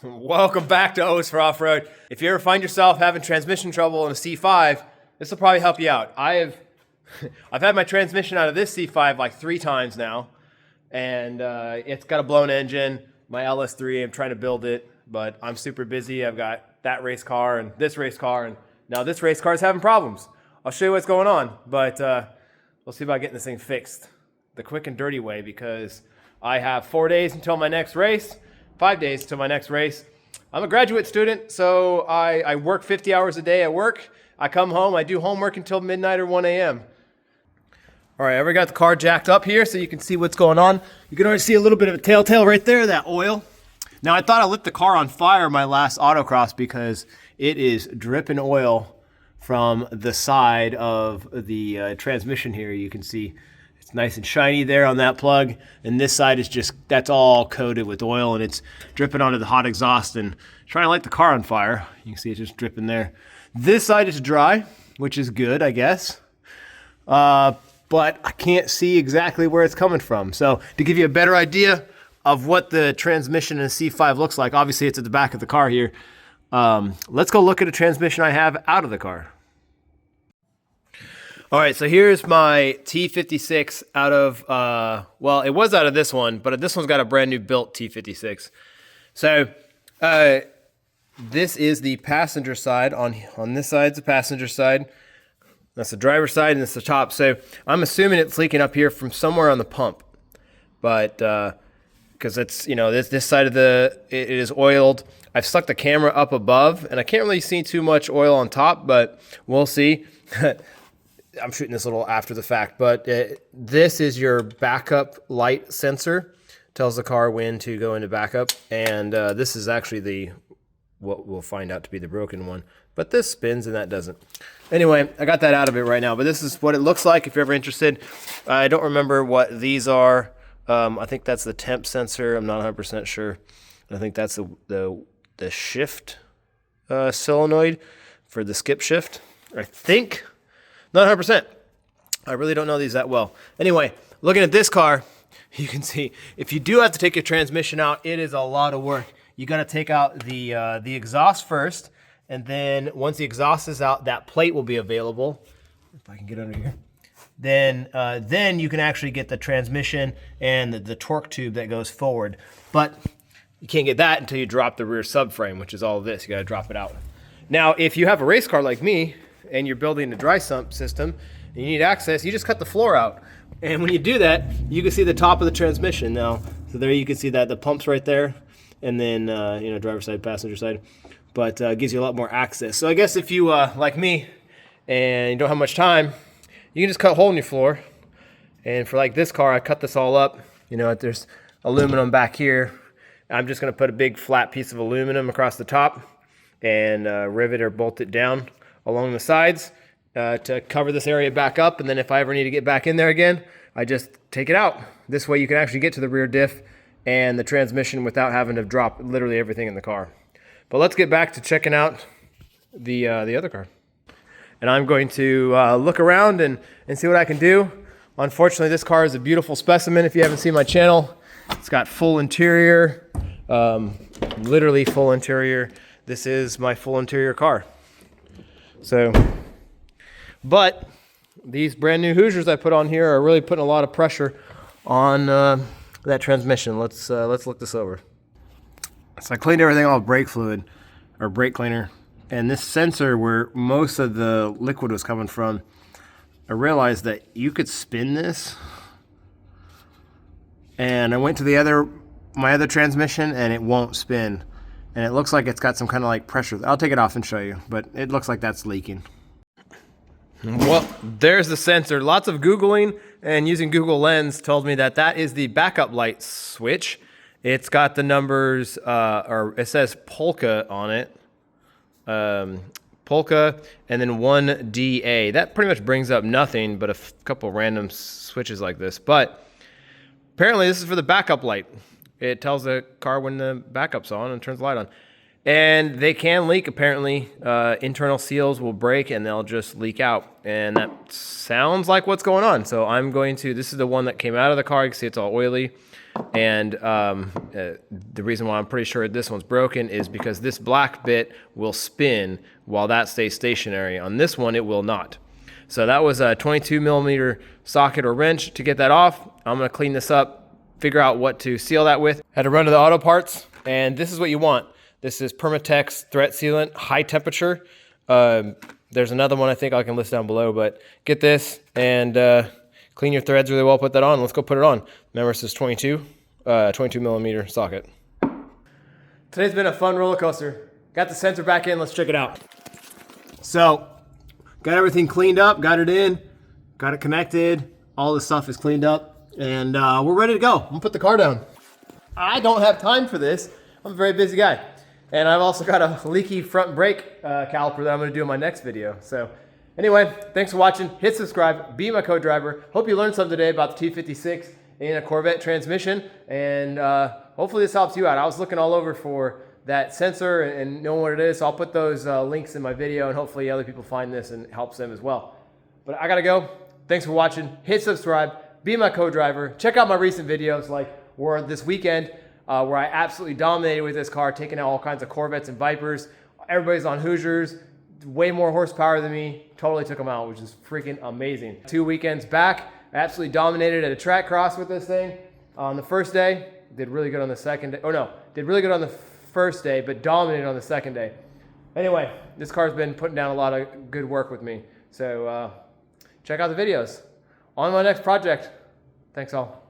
Welcome back to O's for Off-Road. If you ever find yourself having transmission trouble in a C5, this will probably help you out. I've had my transmission out of this C5 like 3 times now, and it's got a blown engine. My LS3, I'm trying to build it, but I'm super busy. I've got that race car and this race car, and now this race car is having problems. I'll show you what's going on, but we'll see about getting this thing fixed the quick and dirty way, because I have 4 days until my next race. 5 days to my next race. I'm a graduate student, so I work 50 hours a day at work. I come home, I do homework until midnight or 1 a.m. All right, I already got the car jacked up here so you can see what's going on. You can already see a little bit of a telltale right there, that oil. Now, I thought I lit the car on fire my last autocross because it is dripping oil from the side of the transmission here. You can see it's nice and shiny there on that plug, and this side is just, that's all coated with oil, and it's dripping onto the hot exhaust and trying to light the car on fire. You can see it's just dripping there. This side is dry, which is good, I guess. But I can't see exactly where it's coming from. So to give you a better idea of what the transmission in a C5 looks like, obviously it's at the back of the car here. Let's go look at a transmission I have out of the car. All right, so here's my T56 out of, well, it was out of this one, but this one's got a brand new built T56. So this is the passenger side. On this side, the passenger side. That's the driver's side, and it's the top. So I'm assuming it's leaking up here from somewhere on the pump. But because it's, you know, this side of it is oiled. I've stuck the camera up above, and I can't really see too much oil on top, but we'll see. I'm shooting this a little after the fact, but this is your backup light sensor. Tells the car when to go into backup, and this is actually what we'll find out to be the broken one. But this spins and that doesn't. Anyway, I got that out of it right now, but this is what it looks like if you're ever interested. I don't remember what these are. I think that's the temp sensor. I'm not 100% sure. I think that's the shift solenoid for the skip shift, I think. Not 100%. I really don't know these that well. Anyway, looking at this car, you can see if you do have to take your transmission out, it is a lot of work. You got to take out the exhaust first, and then once the exhaust is out, that plate will be available. If I can get under here. Then you can actually get the transmission and the torque tube that goes forward. But you can't get that until you drop the rear subframe, which is all of this. You got to drop it out. Now, if you have a race car like me, and you're building a dry sump system, and you need access, you just cut the floor out. And when you do that, you can see the top of the transmission now. So there you can see that the pump's right there, and then you know, driver's side, passenger side, but it gives you a lot more access. So I guess if you like me and you don't have much time, you can just cut a hole in your floor. And for like this car, I cut this all up. You know, there's aluminum back here. I'm just going to put a big flat piece of aluminum across the top and rivet or bolt it down along the sides to cover this area back up, and then if I ever need to get back in there again, I just take it out. This way you can actually get to the rear diff and the transmission without having to drop literally everything in the car. But let's get back to checking out the other car. And I'm going to look around and see what I can do. Unfortunately, this car is a beautiful specimen. If you haven't seen my channel, it's got full interior, literally full interior. This is my full interior car. So, but these brand new Hoosiers I put on here are really putting a lot of pressure on that transmission. Let's look this over. So I cleaned everything off with brake fluid, or brake cleaner, and this sensor where most of the liquid was coming from, I realized that you could spin this. And I went to my other transmission, and it won't spin. And it looks like it's got some kind of like pressure. I'll take it off and show you, but it looks like that's leaking. Well, there's the sensor. Lots of Googling and using Google Lens told me that that is the backup light switch. It's got the numbers, or it says Polka on it. Polka and then 1DA. That pretty much brings up nothing but a couple random switches like this. But apparently this is for the backup light. It tells the car when the backup's on and turns the light on. And they can leak, apparently. Internal seals will break and they'll just leak out. And that sounds like what's going on. So I'm going to, this is the one that came out of the car. You can see it's all oily. And the reason why I'm pretty sure this one's broken is because this black bit will spin while that stays stationary. On this one, it will not. So that was a 22 millimeter socket or wrench to get that off. I'm gonna clean this up, figure out what to seal that with. Had to run to the auto parts, and this is what you want. This is Permatex threat sealant, high temperature. There's another one I think I can list down below, but get this and clean your threads really well, put that on. Let's go put it on. Remember, this is 22 millimeter socket. Today's been a fun roller coaster. Got the sensor back in, let's check it out. So, got everything cleaned up, got it in, got it connected, all the stuff is cleaned up, and we're ready to go. I'm gonna put the car down. I don't have time for this. I'm a very busy guy. And I've also got a leaky front brake caliper that I'm gonna do in my next video. So anyway, thanks for watching. Hit subscribe, be my co-driver. Hope you learned something today about the T56 in a Corvette transmission. And hopefully this helps you out. I was looking all over for that sensor and knowing what it is. So I'll put those links in my video and hopefully other people find this and it helps them as well. But I gotta go. Thanks for watching. Hit subscribe, be my co-driver. Check out my recent videos like this weekend. Where I absolutely dominated with this car, taking out all kinds of Corvettes and Vipers. Everybody's on Hoosiers, way more horsepower than me. Totally took them out, which is freaking amazing. 2 weekends back, I absolutely dominated at a track cross with this thing. On the first day, did really good on the second day. Oh no, did really good on the first day, but dominated on the second day. Anyway, this car's been putting down a lot of good work with me. So check out the videos. On my next project. Thanks all.